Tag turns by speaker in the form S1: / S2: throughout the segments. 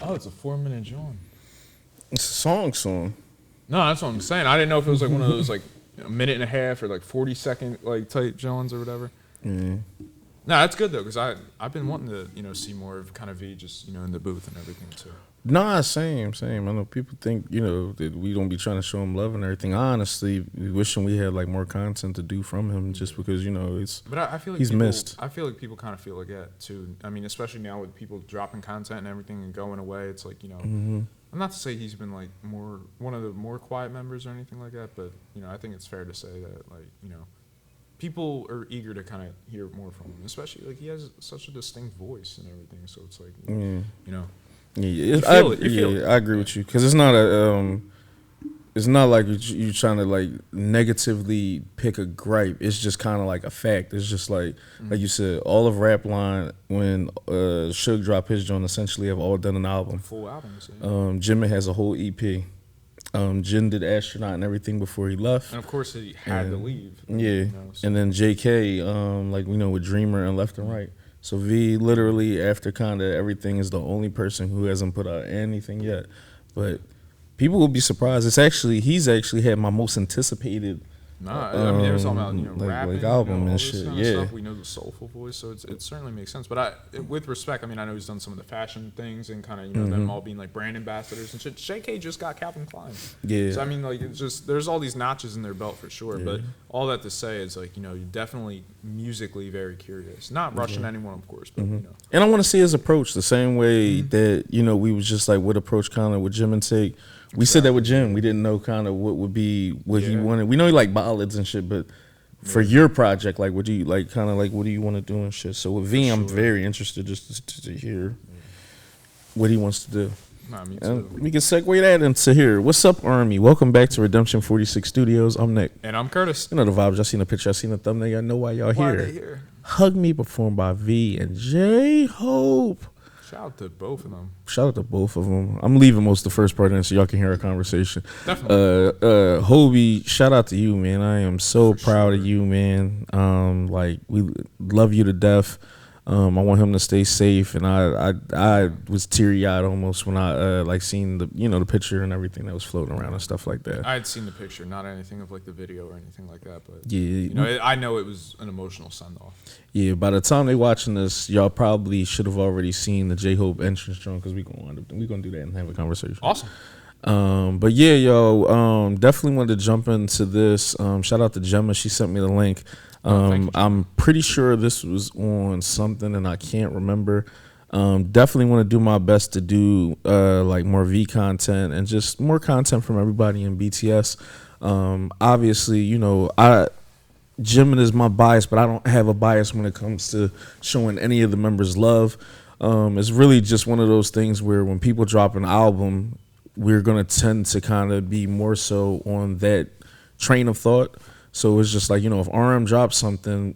S1: Oh, it's a 4-minute joint.
S2: It's a song.
S1: No, that's what I'm saying. I didn't know if it was like one of those like a minute and a half or like 40-second like type Jones or whatever. No, that's good though, because I've been wanting to see more of kind of V just in the booth and everything too.
S2: Nah, same. I know people think that we don't be trying to show him love and everything. I honestly be wishing we had like more content to do from him, just because it's. But
S1: I feel like
S2: he's missed.
S1: I feel like people kind of feel like that too. I mean, especially now with people dropping content and everything and going away, it's like I'm not to say he's been like one of the more quiet members or anything like that, but I think it's fair to say that like people are eager to kind of hear more from him, especially like he has such a distinct voice and everything. So it's like
S2: I agree with you, because it's not it's not like you trying to like negatively pick a gripe. It's just kind of like a fact. It's just like you said, all of Rap Line when Suge dropped his joint essentially have all done an album.
S1: Full album.
S2: Jimmy has a whole EP. Jin did Astronaut and everything before he left,
S1: and of course he had to leave.
S2: And then JK with Dreamer and Left and Right. So V literally after kind of everything is the only person who hasn't put out anything yet. But people will be surprised. He's actually had my most anticipated.
S1: I mean, they were talking about rapping,
S2: album and
S1: shit.
S2: Kind of
S1: stuff. We know the soulful voice, so it certainly makes sense. But with respect, I mean, I know he's done some of the fashion things and kind of them all being like brand ambassadors and shit. JK just got Calvin Klein.
S2: Yeah.
S1: So I mean, like it's just there's all these notches in their belt for sure. Yeah. But all that to say is like you're definitely musically very curious. Not rushing anyone, of course, but
S2: And I want to see his approach the same way that we was just like would approach kind of with Jim and Take. We said that with Jim. We didn't know kind of what would be what he wanted. We know he like ballads and shit, but for your project, like, what do you like? Kind of like, what do you want to do and shit? So with V, I'm very interested just to hear what he wants to do.
S1: Nah, me too.
S2: And we can segue that into here. What's up, Army? Welcome back to Redemption 46 Studios. I'm Nick.
S1: And I'm Curtis.
S2: You know the vibes. I seen the picture. I seen the thumbnail. I know why y'all here. Hug Me, performed by V and J-Hope.
S1: Shout out to both of them.
S2: Shout out to both of them. I'm leaving most of the first part in so y'all can hear our conversation.
S1: Definitely.
S2: Hobie, shout out to you, man. I am so proud of you, man. Like, we love you to death. I want him to stay safe, and I was teary-eyed almost when I like seen the the picture and everything that was floating around and stuff like that.
S1: I had seen the picture, not anything of like the video or anything like that, but
S2: yeah,
S1: I know it was an emotional send-off.
S2: Yeah, by the time they watching this, y'all probably should have already seen the J-Hope entrance drum, because we gonna do that and have a conversation.
S1: Awesome.
S2: But yeah, yo, definitely wanted to jump into this. Shout out to Gemma, she sent me the link. I'm pretty sure this was on something and I can't remember. Definitely want to do my best to do like more V content and just more content from everybody in BTS. Obviously, Jimin is my bias, but I don't have a bias when it comes to showing any of the members love. It's really just one of those things where when people drop an album, we're going to tend to kind of be more so on that train of thought. So it's just like, if RM drops something,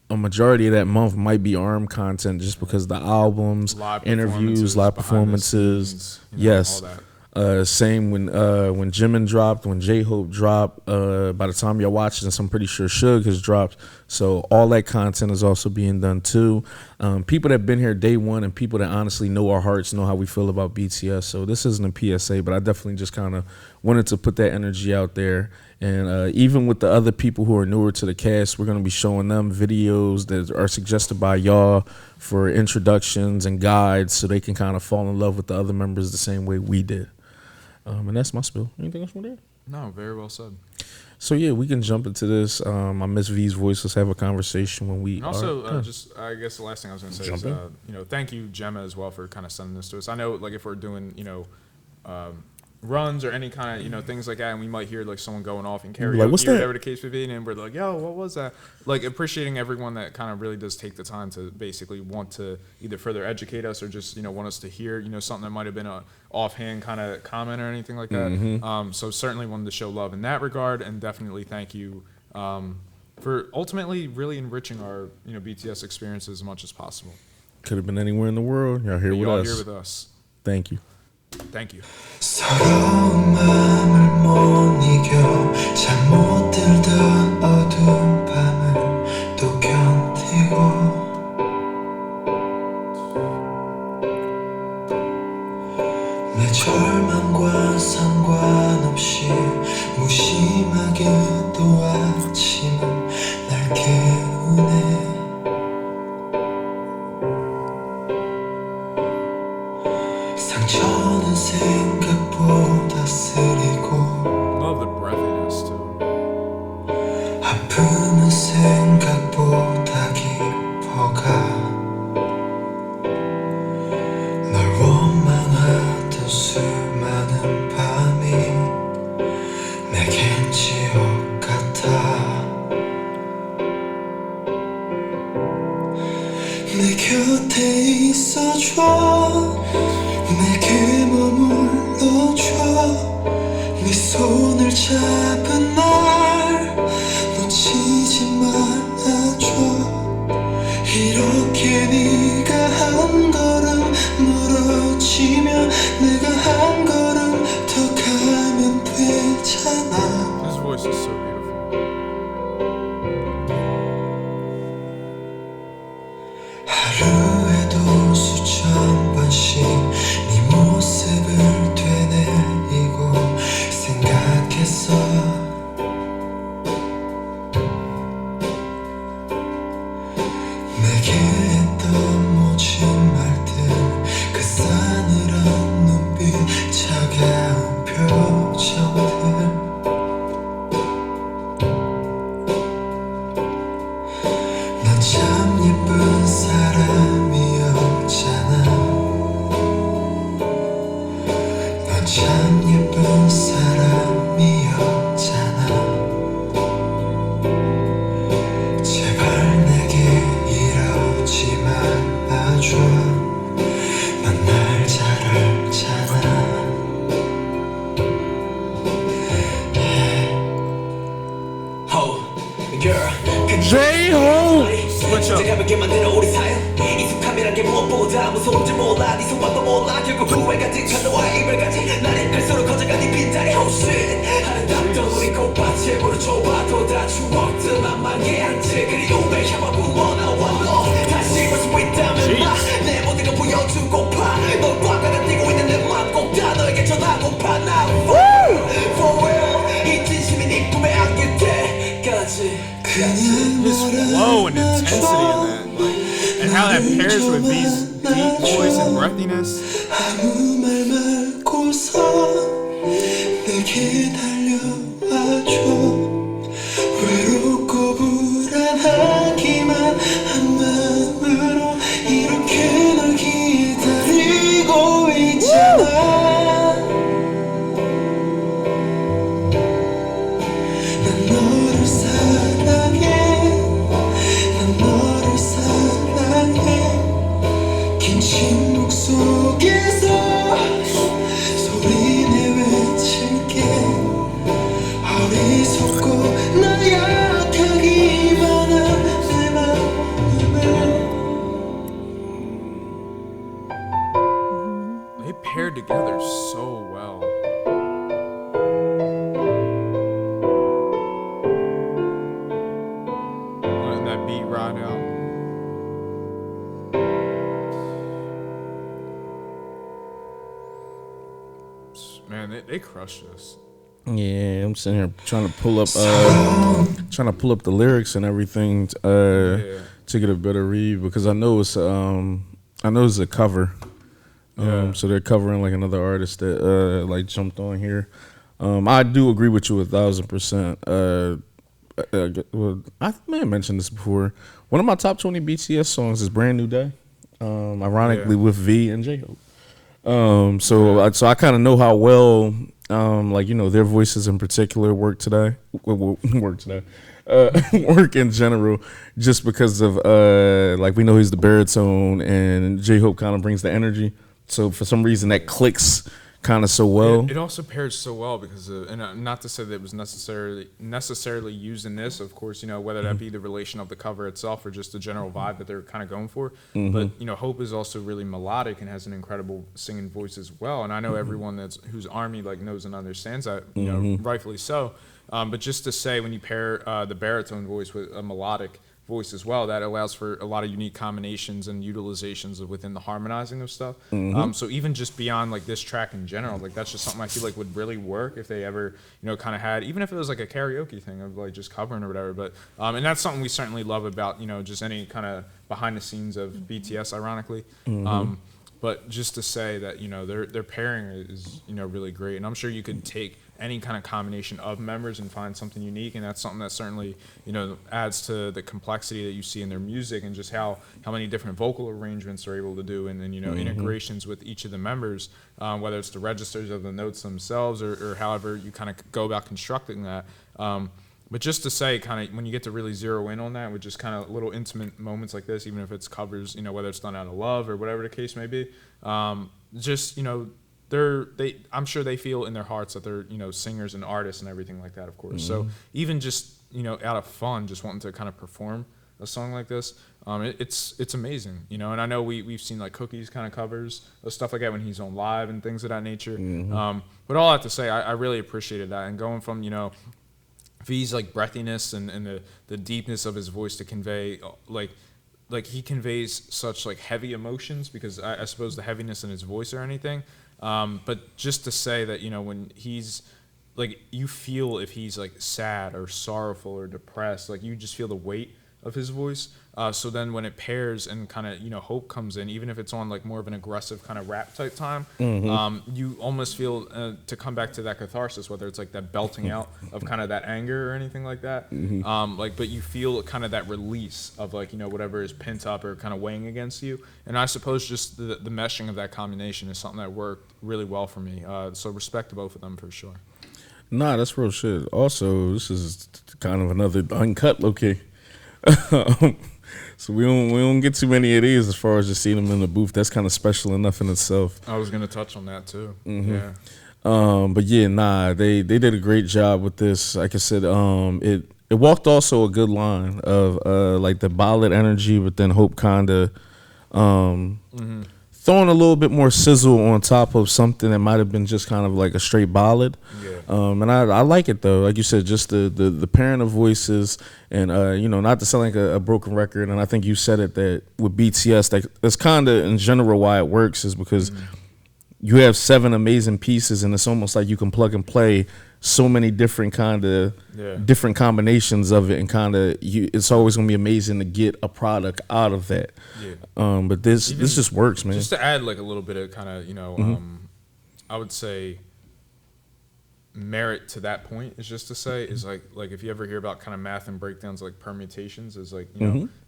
S2: a majority of that month might be RM content just because the albums, interviews, live performances. Yes.
S1: All that.
S2: Same when Jimin dropped, when J-Hope dropped. By the time you're watching this, I'm pretty sure Suge has dropped. So all that content is also being done too. People that have been here day one and people that honestly know our hearts, know how we feel about BTS. So this isn't a PSA, but I definitely just kind of wanted to put that energy out there. And even with the other people who are newer to the cast, we're going to be showing them videos that are suggested by y'all for introductions and guides so they can kind of fall in love with the other members the same way we did. And that's my spiel. Anything else from there?
S1: No, very well said.
S2: So yeah, we can jump into this. I miss V's voice. Let's have a conversation when we.
S1: And also, I guess the last thing I was going to say is, thank you, Gemma, as well for kind of sending this to us. I know, like, if we're doing, runs or any kind of things like that, and we might hear like someone going off in karaoke
S2: like, what's
S1: or
S2: that?
S1: whatever the case may be, and we're like, yo, what was that? Like, appreciating everyone that kind of really does take the time to basically want to either further educate us or just want us to hear something that might have been a offhand kind of comment or anything like that. So certainly wanted to show love in that regard, and definitely thank you for ultimately really enriching our BTS experience as much as possible.
S2: Could have been anywhere in the world. Y'all here with us. Thank you.
S1: Thank you.
S3: 서러운 마음을 못 이겨 잠 못 들던 어두운 밤을 또 견디고 내 절망과 상관없이 무심하게 또 아침은 날 깨우네 상처는 생각보다 쓰리고
S1: Love the breathiness too.
S3: 아픔은 생각보다 깊어가 널 원망하던 수많은 밤이 내겐 지옥 같아 내 곁에 있어줘 내게 머물러줘 네 손을 잡은 날 놓치지 말아줘 이렇게 네가 한 걸음 멀어지면 내가 한 걸음 더 가면 되잖아
S1: His voice is so beautiful.
S3: 하루에도 수천 번씩 네 모습을 되뇌이고 생각했어 내게 했던 모진 말들 그 싸늘한 눈빛 차가운 표정들 넌 참 예쁜 사람이었잖아 넌 참 예쁜 사람이었잖아 제발 내게 이러지 말아줘 넌 날 잘 알잖아
S4: Oh, girl,
S2: J-Ho!
S4: 진정하게 만드는 우리 사연 익숙함이란 게 무엇보다 무서운지 몰라 네 손맛도 몰라 결국 후회 같은 찬도와 이별까지 날이 갈수록 커져간 네 빈자리 Oh shit 아름답던 우리 꽃밭에 물을 줘봐도 다 추억들 만만해 한채 그리움을 향한 부모나와 너 다시 볼 수 있다면 내 모든 걸 보여주고파 널 바꿔다 뛰고 있는 내 맘 꼭 다 너에게 전하고파 Now for real 이 진심이 네 품에 안길 때까지
S1: His flow and intensity in that, like, and how that pairs with V's deep voice and breathiness.
S3: 아무 말 말고서 내게 달려와줘 외롭고 불안하기만 한 마음으로 이렇게 널 기다리고 있잖아 난 너를 사랑해 난 너를 사랑해 긴 침묵 속에서 소리내 외칠게 어리석고 나약하기만 한 내 마음을
S1: They paired together so well. Letting that beat ride out. Man, they crushed this.
S2: Yeah, I'm sitting here trying to pull up the lyrics and everything to get a better read because I know it's a cover. So they're covering like another artist that like jumped on here. I do agree with you 1,000%. Well, I may have mentioned this before. One of my top 20 BTS songs is "Brand New Day," ironically with V and J-Hope. So I kind of know how well, like, you know, their voices in particular work today. Work in general, just because of like we know he's the baritone and J-Hope kind of brings the energy. So for some reason that clicks kind of so well.
S1: It also pairs so well because, and not to say that it was necessarily used in this, of course, you know, whether that be the relation of the cover itself or just the general vibe that they're kind of going for. But, you know, Hope is also really melodic and has an incredible singing voice as well. And I know everyone who's Army like knows and understands that, you know, rightfully so. But just to say, when you pair the baritone voice with a melodic, voice as well that allows for a lot of unique combinations and utilizations within the harmonizing of stuff. So even just beyond like this track in general, like that's just something I feel like would really work if they ever, kind of had, even if it was like a karaoke thing of like just covering or whatever. But and that's something we certainly love about just any kind of behind the scenes of BTS, ironically. But just to say that their pairing is really great, and I'm sure you could take any kind of combination of members and find something unique, and that's something that certainly adds to the complexity that you see in their music, and just how many different vocal arrangements they're able to do, and integrations with each of the members, whether it's the registers of the notes themselves or however you kind of go about constructing that. But just to say, kind of when you get to really zero in on that with just kind of little intimate moments like this, even if it's covers, whether it's done out of love or whatever the case may be, just I'm sure they feel in their hearts that they're singers and artists and everything like that, of course. So even just out of fun, just wanting to kind of perform a song like this, it's amazing, and I know we've seen like Cookie's kind of covers of stuff like that when he's on live and things of that nature. But all I have to say, I really appreciated that, and going from V's like breathiness and the deepness of his voice to convey like he conveys such like heavy emotions, because I suppose the heaviness in his voice or anything. But just to say that, when he's like, you feel if he's like sad or sorrowful or depressed, like you just feel the weight of his voice. So then when it pairs and kind of, hope comes in, even if it's on like more of an aggressive kind of rap type time, you almost feel to come back to that catharsis, whether it's like that belting out of kind of that anger or anything like that. But you feel kind of that release of like, whatever is pent up or kind of weighing against you. And I suppose just the meshing of that combination is something that worked really well for me. So respect to both of them for sure.
S2: Nah, that's real shit. Also, this is kind of another uncut low-key. So we don't get too many of these as far as just seeing them in the booth. That's kind of special enough in itself.
S1: I was gonna touch on that too. Yeah.
S2: But yeah, nah, they did a great job with this. Like I said, it walked also a good line of like the ballad energy, but then Hope kinda throwing a little bit more sizzle on top of something that might have been just kind of like a straight ballad.
S1: Yeah.
S2: And I like it though. Like you said, just the pairing of voices, and not to sound like a broken record. And I think you said it that with BTS, that's kind of in general why it works, is because you have 7 amazing pieces, and it's almost like you can plug and play so many different different combinations of it, and it's always gonna be amazing to get a product out of that. Yeah. But this just works, man.
S1: Just to add like a little bit of kind of I would say merit to that point is just to say is like if you ever hear about kind of math and breakdowns like permutations, is like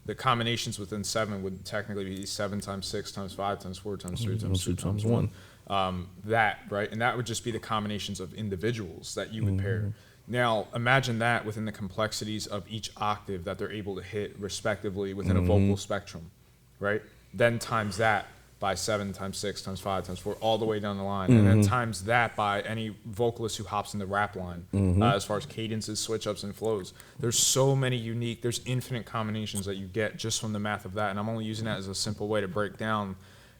S1: the combinations within 7 would technically be 7 times 6 times 5 times 4 times 3 times 2 times 1. That right, and that would just be the combinations of individuals that you would pair. Now imagine that within the complexities of each octave that they're able to hit respectively within a vocal spectrum, right? Then times that by 7 times 6 times 5 times 4 all the way down the line, and then times that by any vocalist who hops in the rap line, as far as cadences, switch ups, and flows. There's so many there's infinite combinations that you get just from the math of that, and I'm only using that as a simple way to break down.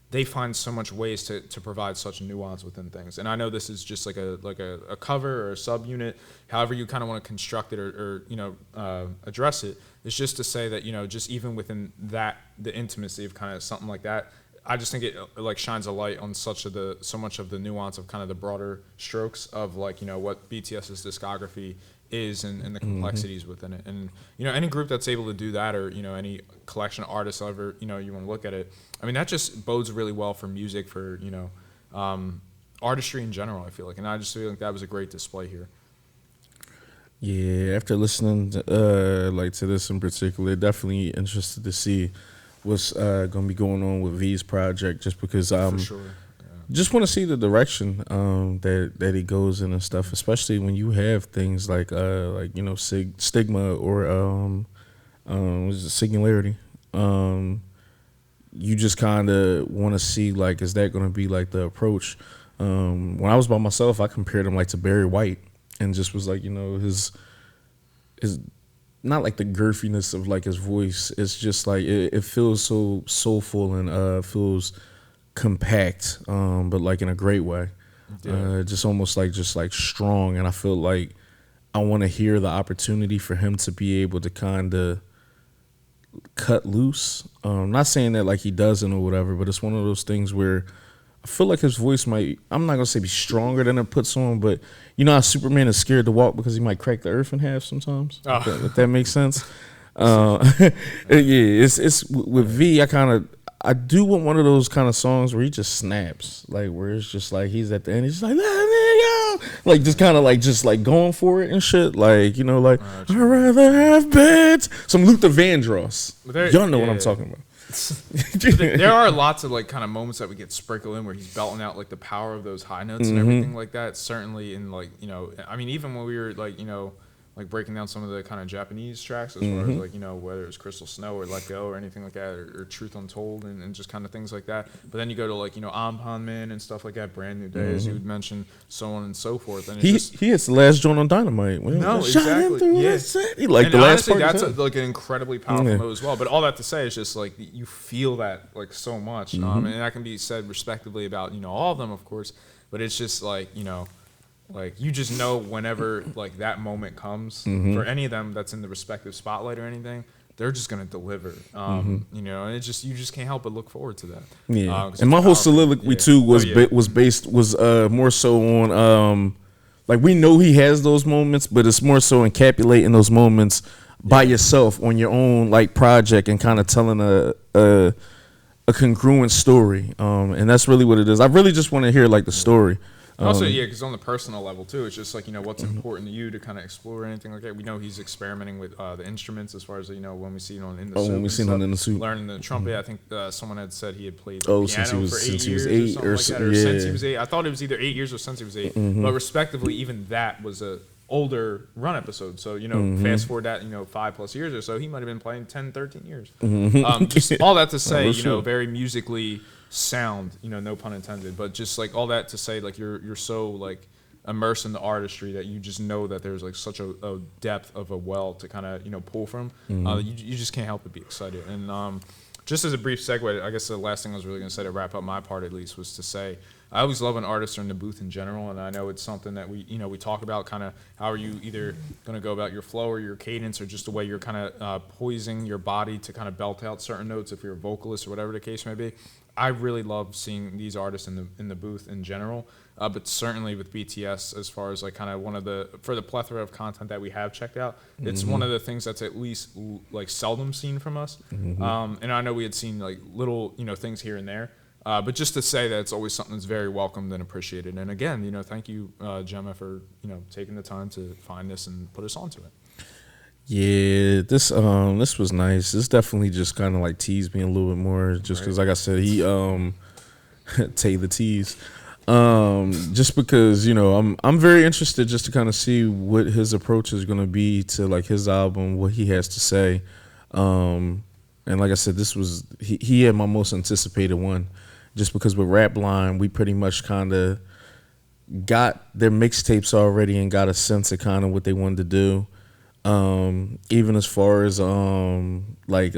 S1: They find so much ways to provide such nuance within things. And I know this is just like a cover or a subunit, however you kind of want to construct it or address it. It's just to say that, just even within that, the intimacy of kind of something like that, I just think it like shines a light on so much of the nuance of kind of the broader strokes of like, what BTS's discography is and the complexities within it. And, any group that's able to do that, or, any collection of artists, however, you want to look at it, I mean, that just bodes really well for music, for, artistry in general, I feel like. And I just feel like that was a great display here.
S2: Yeah, after listening to this in particular, definitely interested to see what's going to be going on with V's project, just because
S1: For sure.
S2: Just want to see the direction that he goes in and stuff, especially when you have things like stigma or singularity. You just kind of want to see, like, is that going to be like the approach? When I was by myself, I compared him like to Barry White, and just was like, his not like the girthiness of like his voice. It's just like it feels so soulful and feels compact, but like in a great way. Just almost like strong. And I feel like I want to hear the opportunity for him to be able to kind of cut loose. Not saying that like he doesn't or whatever, but it's one of those things where I feel like his voice might, I'm not gonna say be stronger than it puts on, but you know how Superman is scared to walk because he might crack the earth in half sometimes. If that makes sense. Yeah, it's with V. I do want one of those kind of songs where he just snaps, like where it's just like he's at the end, he's just like, like just kind of like just like going for it and shit, like, you know, like I'd rather have beds. Some Luther Vandross. Y'all know what I'm talking about.
S1: There are lots of like kind of moments that we get sprinkled in where he's belting out like the power of those high notes and everything like that. Certainly in like, you know, I mean, even when we were like, you know, like breaking down some of the kind of Japanese tracks as far as like, you know, whether it's Crystal Snow or Let Go or anything like that, or Truth Untold and just kind of things like that. But then you go to like, you know, Ampon Man and stuff like that, Brand New Day, as you would mention, so on and so forth. And
S2: he hits the last joint on Dynamite.
S1: No, exactly. Yeah.
S2: Like
S1: and
S2: the last
S1: honestly,
S2: part.
S1: that's like an incredibly powerful mode as well. But all that to say is just like you feel that like so much. And that can be said respectively about, you know, all of them, of course. But it's just like, you know, like you just know whenever like that moment comes for any of them that's in the respective spotlight or anything, they're just gonna deliver. You know, and you just can't help but look forward to that.
S2: Yeah, and my whole soliloquy too was more so on like we know he has those moments, but it's more so encapsulating those moments by yourself on your own like project and kind of telling a congruent story. And that's really what it is. I really just want to hear like the story.
S1: Also, yeah, because on the personal level too, it's just like, you know, what's important to you to kind of explore anything like that. We know he's experimenting with the instruments as far as, you know, when we see it on In the Soup.
S2: When we see it on In the Soup.
S1: Learning the trumpet. I think someone had said he had played
S2: piano
S1: since he was 8 or something like that. Or since he was 8. I thought it was either 8 years or since he was 8. But respectively, even that was a older run episode. So, you know, fast forward that, you know, 5+ years or so, he might have been playing 10, 13 years. Just all that to say, you know, very musically sound, you know, no pun intended, but just like all that to say, like you're so like immersed in the artistry that you just know that there's like such a depth of a well to kind of, you know, pull from. You just can't help but be excited. And just as a brief segue, I guess the last thing I was really going to say to wrap up my part at least was to say I always love an artist or in the booth in general, and I know it's something that we talk about kind of how are you either going to go about your flow or your cadence or just the way you're kind of poising your body to kind of belt out certain notes if you're a vocalist or whatever the case may be. I really love seeing these artists in the booth in general, but certainly with BTS as far as like kind of for the plethora of content that we have checked out, it's one of the things that's at least like seldom seen from us. And I know we had seen like little, you know, things here and there, but just to say that it's always something that's very welcomed and appreciated. And again, you know, thank you, Gemma, for, you know, taking the time to find this and put us onto it.
S2: Yeah, this was nice. This definitely just kind of like teased me a little bit more, just because, like I said, he Tay the tease, just because, you know, I'm very interested just to kind of see what his approach is gonna be to like his album, what he has to say, and like I said, this was he had my most anticipated one, just because with Rap Line we pretty much kind of got their mixtapes already and got a sense of kind of what they wanted to do. Even as far as like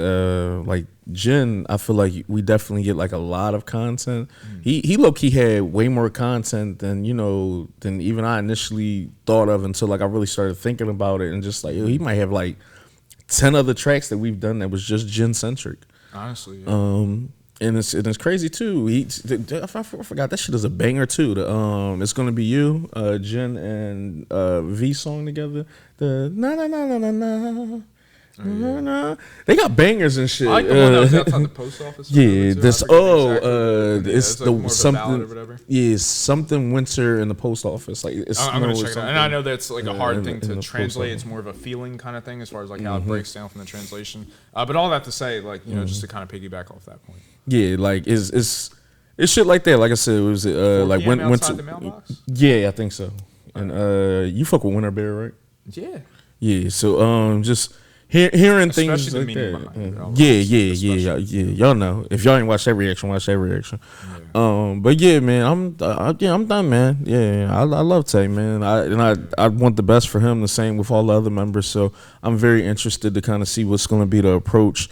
S2: Jin, I feel like we definitely get like a lot of content. He low-key had way more content than, you know, than even I initially thought of until like I really started thinking about it, and just like, yo, he might have like 10 other tracks that we've done that was just Jin centric.
S1: Honestly, yeah.
S2: And it's crazy too. I forgot that shit is a banger too. It's Gonna Be You, Jin and V song together. The na na na na na na. Oh, yeah. They got bangers and shit.
S1: I like the one that was outside the post office.
S2: Yeah, this
S1: it's
S2: the
S1: like
S2: something. Yeah, something winter in the post office. Like
S1: I'm gonna check it out. And I know that's like a hard thing to translate. It's more of a feeling kind of thing as far as like how it breaks down from the translation. But all that to say, like, you know, just to kind of piggyback off that point.
S2: Yeah, like it's shit like that. Like I said, it was like when
S1: outside the mailbox.
S2: Yeah, I think so. And you fuck with Winter Bear, right?
S1: Yeah.
S2: Yeah. So just hearing things
S1: especially
S2: like that. Yeah. Y'all know. If y'all ain't watched that reaction, watch that reaction. Yeah. But yeah, man, I'm done, man. Yeah, I love Tay, man. I want the best for him. The same with all the other members. So I'm very interested to kind of see what's going to be the approach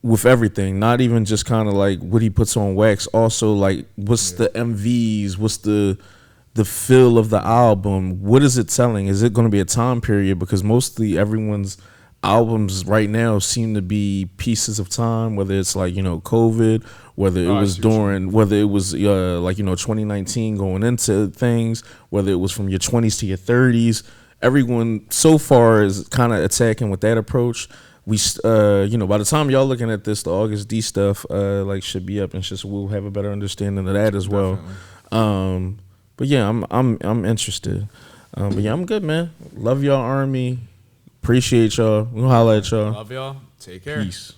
S2: with everything, not even just kind of like what he puts on wax, also like what's the MVs, what's the feel of the album, what is it telling? Is it going to be a time period? Because mostly everyone's albums right now seem to be pieces of time, whether it's like, you know, COVID, whether it was whether it was like, you know, 2019 going into things, whether it was from your 20s to your 30s. Everyone so far is kind of attacking with that approach. We, you know, by the time y'all looking at this, the August D stuff, like should be up, and just we'll have a better understanding of that as well. But yeah, I'm interested. But yeah, I'm good, man. Love y'all, Army. Appreciate y'all. We'll holla at y'all.
S1: Love y'all. Take care.
S2: Peace.